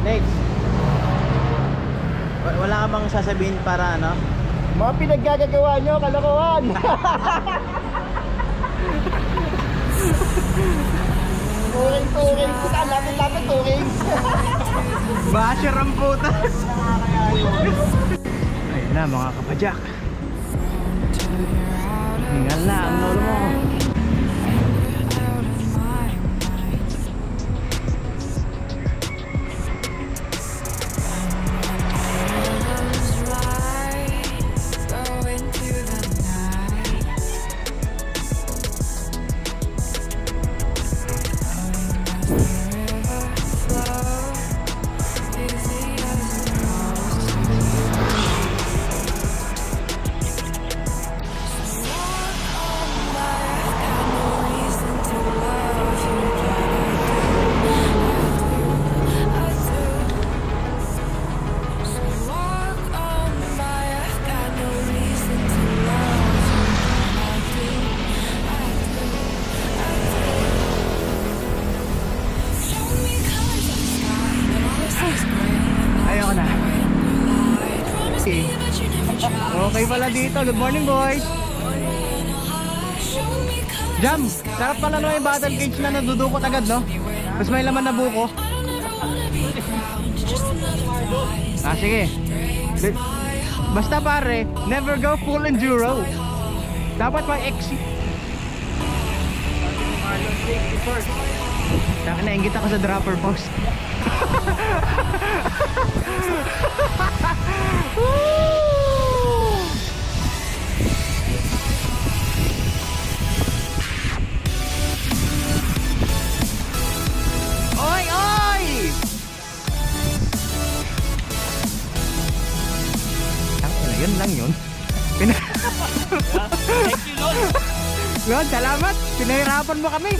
Next. Wala ka bang sasabihin para ano? Mga pinaggagawa nyo, kalokohan! Turing, puta, lapit, turing! Basher ang putas! Ayun na mga kapadyak. Hingal na ang lolo mo. Okay pala dito. Good morning, boys. Jam, sarap pala no yung battle cage na nadudukot agad, no? Tapos may laman na buko. Sige. Basta pare, never go full enduro. Dapat mag-exit. Saka nainggit ako sa dropper post. Oy, oy! Yun lang yun. Thank you, Lord! Lord, salamat! Pinahirapan mo kami!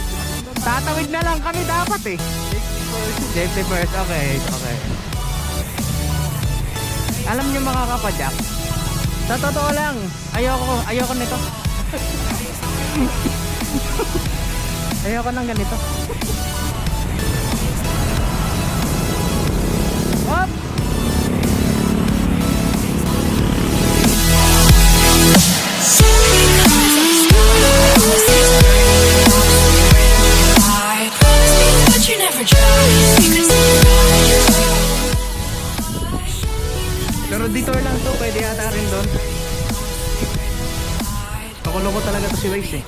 Tatawid na lang kami dapat eh. Safety first, okay. Alam niyo mga kapadyak, sa totoo lang, ayoko nito. Ayoko ng ganito. Hop! Pero detour lang to, pwede yata rin doon. Loko-loko talaga to si Waze eh.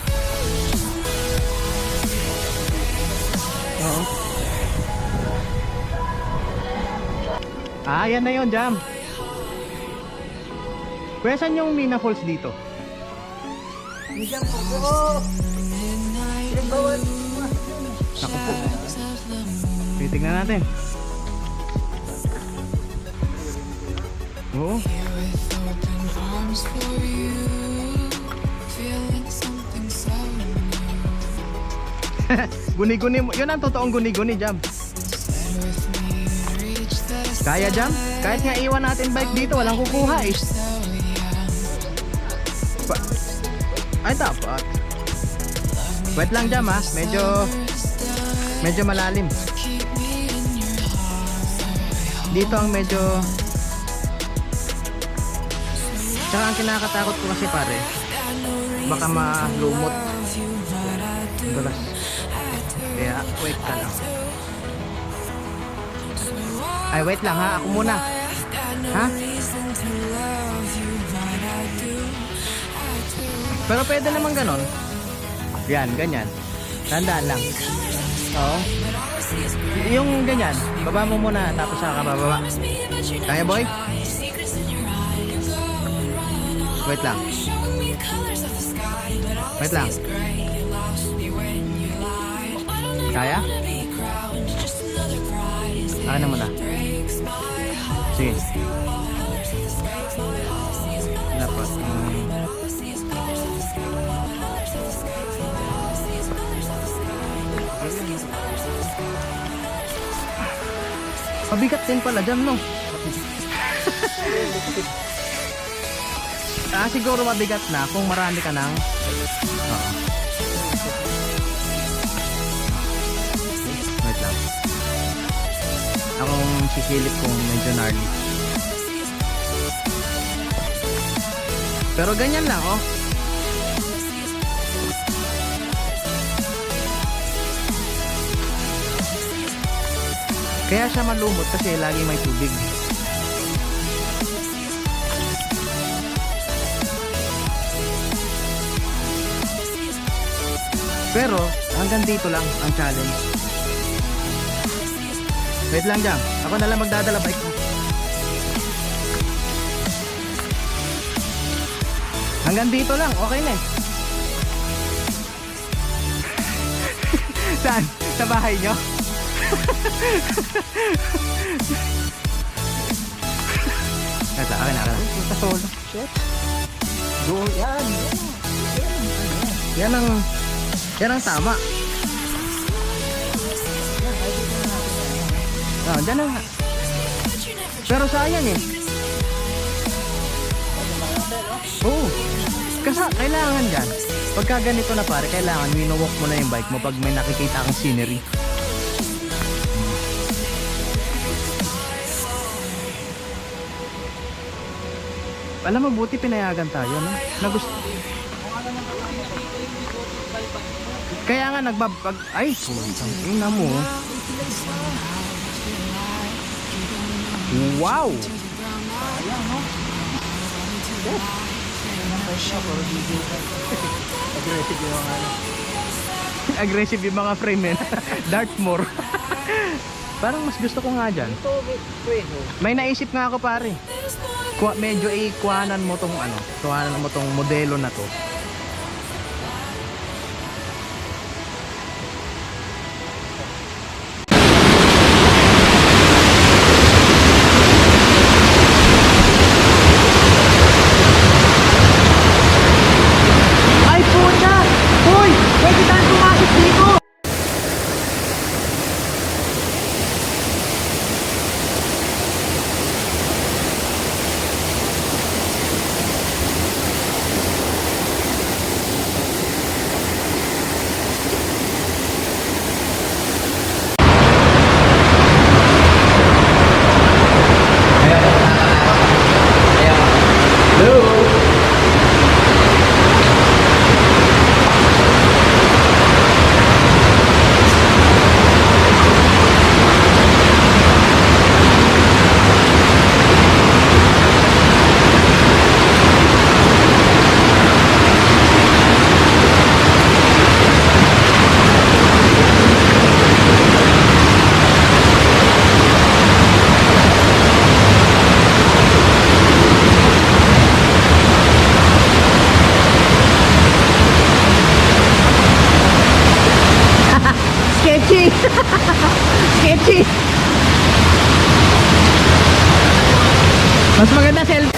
Oo. Yan na yun, Jam. Kuya, saan yung Mina Falls dito? Diyan po. Naku po. Titignan natin. Oo. Guni-guni mo. Yun ang totoong guni-guni, Jam. Kaya, Jam? Kahit nga iwan natin bike dito, walang kukuha eh. Ay, dapat. Wait lang, Jam ha. Medyo malalim. Dito ang medyo... Tsaka ang kinakatakot ko kasi pare, baka malumot. Dulas. Kaya wait ka lang. Ay wait lang ha, ako muna. Ha? Pero pwede naman ganon. Yan, ganyan. Tandaan lang. Oo. Yung ganyan, baba mo muna tapos saka bababa. Kaya boy? Wait lang. Wait lang. Kaya? Ano mo na? Sige. Dapat. Pabigat din pala dyan, no? Siguro mabigat na kung marami ka ng wait lang. Akong sisilip kung medyo gnarly. Pero ganyan lang, oh. Kaya siya malumot kasi lagi may tubig. Pero hanggang dito lang ang challenge. Wait lang dyan. Ako na lang magdadala bike ko. Hanggang dito lang. Okay na eh. Saan? Sa bahay nyo? Kaya akin na. Ito solo. Shit. Go yan. Yan ang tama. Oh, dyan na nga. Pero sayang eh. Oo. Kasi kailangan dyan. Pagka ganito na pare, kailangan winowalk mo na yung bike mo pag may nakikita kang scenery. Alam mo, buti pinayagan tayo, no? Na gusto. Kaya nga nagbabag... Ay, tingnan mo. Wow! Aggressive yung mga frame eh. Dartmoor. Parang mas gusto ko nga dyan. May naisip nga ako pare. Medyo ikuhanan mo tong ano, kuhanan mo tong modelo na to. Ay puta! Hoy! Pwede tayong pumasok dito! Sketchy! Sketchy! Mas maganda selfie.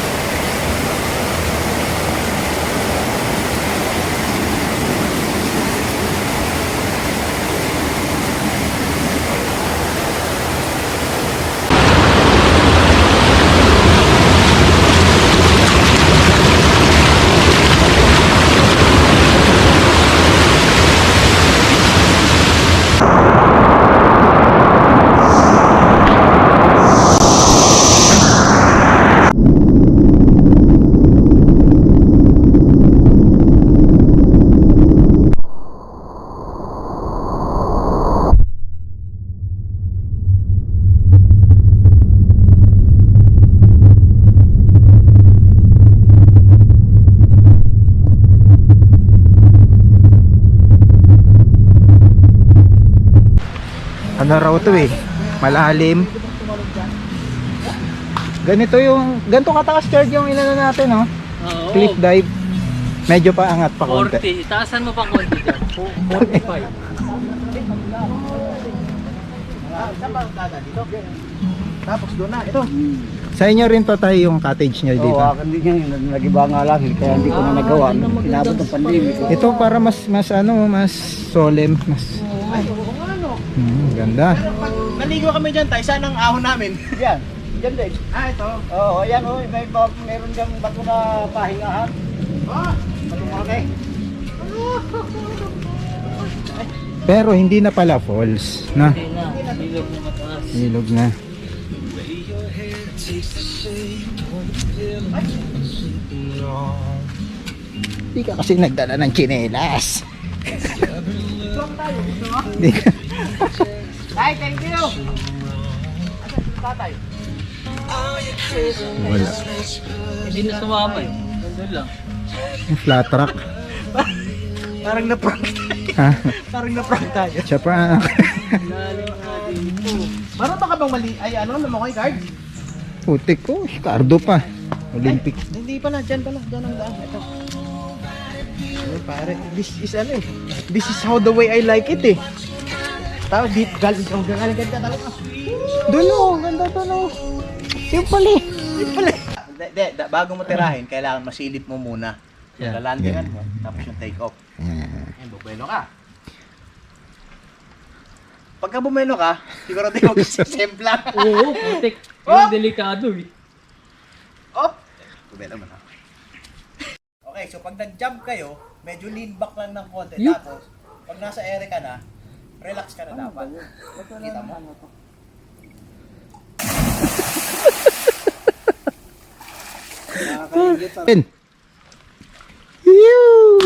Ano raw to eh, malalim. Ganito yung, ganito katakas Chard yung inano natin, no? Oo. Cliff dive. Medyo pa angat pa konti. 40. Taasan mo pa konti dyan. 45. Tapos doon na, ito. Sa inyo rin to tayo yung cottage nyo dito. Oo, akin din yan. Nagiba nga lang. Kaya hindi ko na nagawa. Inabot ng pandemic. Ito para mas mas solemn, mas ganda. Naligo kami dyan tayo. Saan ang ahon namin? Yan. Yan din. Ito. Oo, ayan o. Meron dyan bato na pahingahan. Bato malaki. Pero hindi na pala falls, na. Hindi na. Bilog na mataas. Ilog na. Hindi ka kasi nagdala ng tsinelas. Hindi ka. Tay, thank you! Asan si tatay? Wala. Hindi na sumama eh. Nandun lang. Flat track. Parang na-prank tayo. Ha? Parang na-prank tayo. Siya pa. Lalim na dito. Marunong ka bang mali? Ay ano, lumakoy card? Putik ko. Cardo pa. Olympic. Hindi pala, dyan pala. Dyan ang daan. Ito. Ay, pare, this is ano eh. This is how the way I like it eh. Tapos deep galing ka talaga. Doon o. Ganda doon o. Yung pala eh. Yung pala. Bago mo tirahin, kailangan masilip mo muna. Yeah. Lalandingan mo, tapos yung take off. Ayan, bumelo ka. Pagka bumelo ka, siguro di mo sisempla. Oo, putik. Oh! Yung delikado eh. Op! Bumelo mo na. Okay, so pag nag-jump kayo, medyo lean back lang ng konti. Yup. Tapos, pag nasa ere ka na, relax ka na dapat. Kita mo? In. Yoo!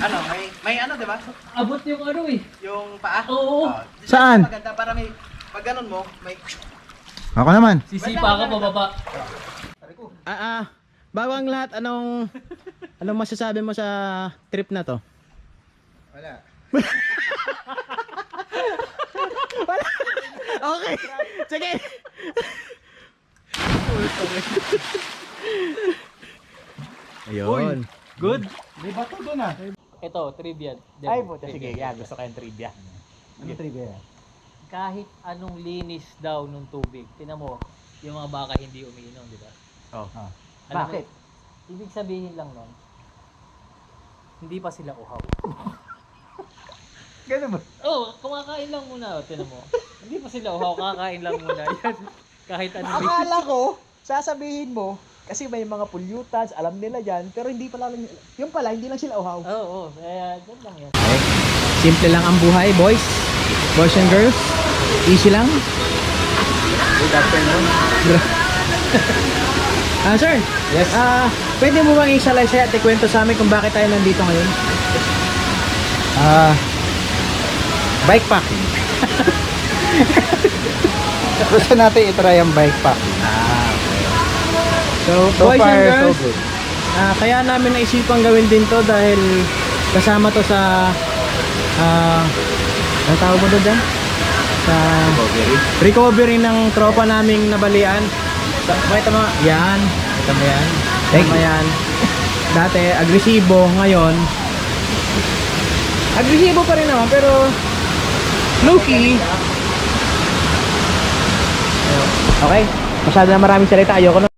Ano, may ano, di ba? Abot yung ano eh. Yung paa? Oo. Saan? Maganda para may, pag ganun mo, may... Ako naman. Sisipa ka pababa. Bago ang lahat, anong masasabi mo sa trip na to? Wala. Okay. Sige. Ayun. Good. May bato doon ah. Ito, trivia. Ay, puta, sige, yeah, gusto kayong trivia. Ano trivia? Kahit anong linis daw nung tubig, tinan mo, yung mga baka hindi umiinom, di ba? Oh. Alam mo, Bakit? ibig sabihin lang nun, hindi pa sila uhaw. Ganun ba? Oh, kumakain lang muna, tinan mo. Hindi pa sila uhaw, kakain lang muna. Yan. Kahit anong Akala ko, sasabihin mo, kasi may mga pollutants, alam nila yan, pero hindi pala, yung pala, hindi lang sila uhaw. Oo, kaya dyan lang yan. Simple lang ang buhay, boys. Boys and girls. Easy lang. Good afternoon. Sir. Yes. Pwede mo bang isalaysay at ikwento sa amin kung bakit tayo nandito ngayon? Bike packing. Gusto natin itry ang bike packing. So, So boys far, and so girls, good. kaya namin naisipang gawin din to dahil kasama to sa ang tawag mo doon dyan? Sa recovery ng tropa naming nabalian. Pakita mo, yan. Pakita mo yan. Thank Tama you. yan. Dati, agresibo. Ngayon, agresibo pa rin naman, pero low-key. Okay? Masyado na maraming salita. Ayoko na.